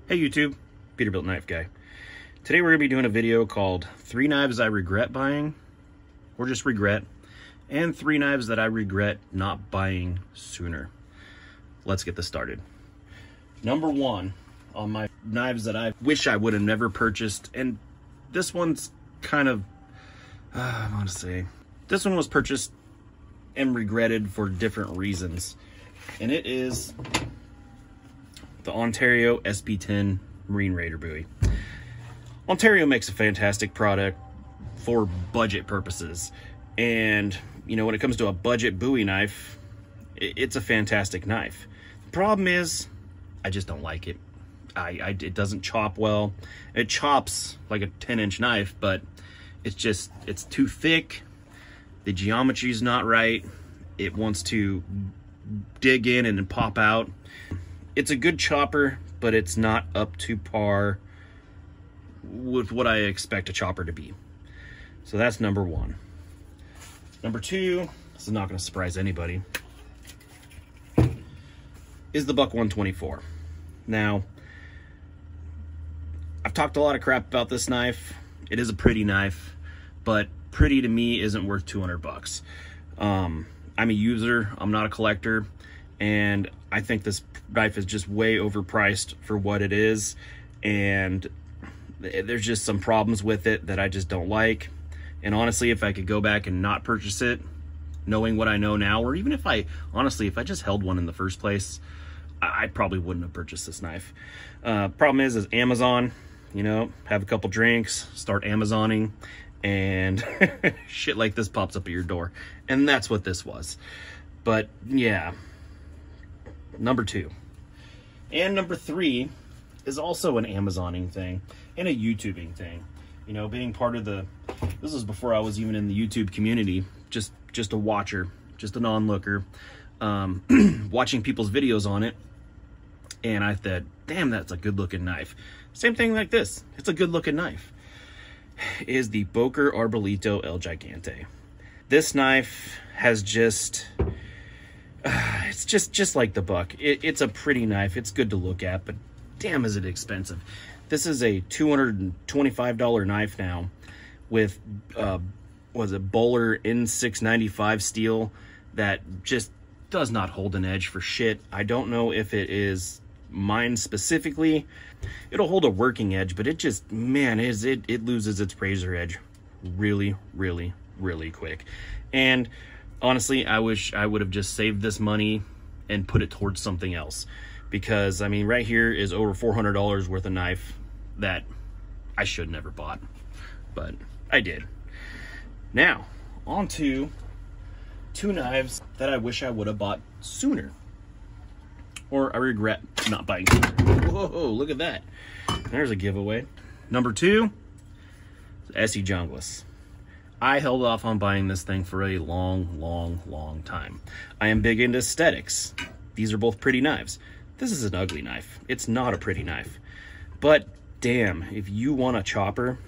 Hey YouTube, Peterbilt Knife Guy. Today we're going to be doing a video called 3 Knives I Regret Buying, or just regret, and 3 knives that I regret not buying sooner. Let's get this started. Number 1 on my knives that I wish I would have never purchased, and this one's kind of, I want to say, this one was purchased and regretted for different reasons, and it is the Ontario SP10 Marine Raider buoy. Ontario makes a fantastic product for budget purposes, and you know, when it comes to a budget buoy knife, it's a fantastic knife. The problem is I just don't like it. It doesn't chop well. It chops like a 10-inch knife, but it's too thick. The geometry is not right. It wants to dig in and then pop out. It's a good chopper, but it's not up to par with what I expect a chopper to be. So that's number 1. Number 2, this is not going to surprise anybody, is the Buck 124. Now, I've talked a lot of crap about this knife. It is a pretty knife, but pretty to me isn't worth 200 bucks. I'm a user, I'm not a collector, and I think this knife is just way overpriced for what it is, and there's just some problems with it that I just don't like. And honestly, if I could go back and not purchase it, knowing what I know now, or even if I just held one in the first place, I probably wouldn't have purchased this knife. Problem is Amazon, you know, have a couple drinks, start Amazoning, and shit like this pops up at your door. And that's what this was. But yeah, number 2. And number 3 is also an Amazoning thing and a YouTubing thing. You know, being part of this was before I was even in the YouTube community, just a watcher, just an onlooker, watching people's videos on it. And I thought, damn, that's a good looking knife. Same thing like this. It's a good looking knife. Is the Boker El Gigante. This knife has it's just like the Buck. It's a pretty knife. It's good to look at, but damn, is it expensive. This is a $225 knife now with, was it Bowler N695 steel that just does not hold an edge for shit. I don't know if it is mine specifically. It'll hold a working edge, but it just, man, it loses its razor edge really, really, really quick. And honestly, I wish I would have just saved this money and put it towards something else. Because, I mean, right here is over $400 worth of knife that I should never bought. But I did. Now, on to 2 knives that I wish I would have bought sooner. Or I regret not buying sooner. Whoa, look at that. There's a giveaway. Number 2, SE Jungless. I held off on buying this thing for a long time. I am big into aesthetics. These are both pretty knives. This is an ugly knife. It's not a pretty knife. But damn, if you want a chopper,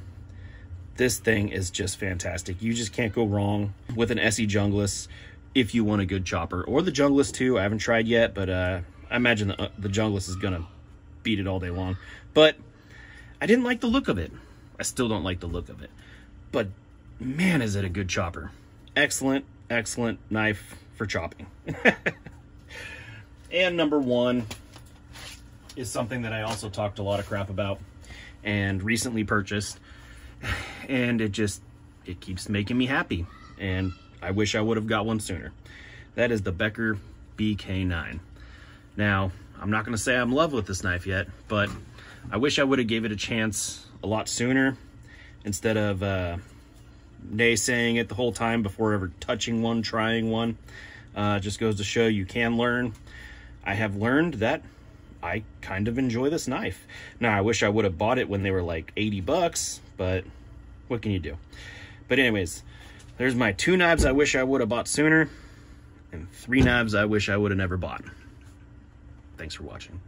this thing is just fantastic. You just can't go wrong with an SE Jungless if you want a good chopper. Or the Jungless too. I haven't tried yet, but I imagine the Jungless is gonna beat it all day long. But I didn't like the look of it. I still don't like the look of it. But man, is it a good chopper. Excellent knife for chopping. And number 1 is something that I also talked a lot of crap about and recently purchased, and it keeps making me happy, and I wish I would have got one sooner. That is the Becker BK9. Now, I'm not going to say I'm in love with this knife yet, but I wish I would have gave it a chance a lot sooner instead of naysaying it the whole time before ever touching one, trying one. Just goes to show you can learn. I have learned that I kind of enjoy this knife. Now, I wish I would have bought it when they were like 80 bucks, but what can you do? But anyways, there's my 2 knives I wish I would have bought sooner, and 3 knives I wish I would have never bought. Thanks for watching.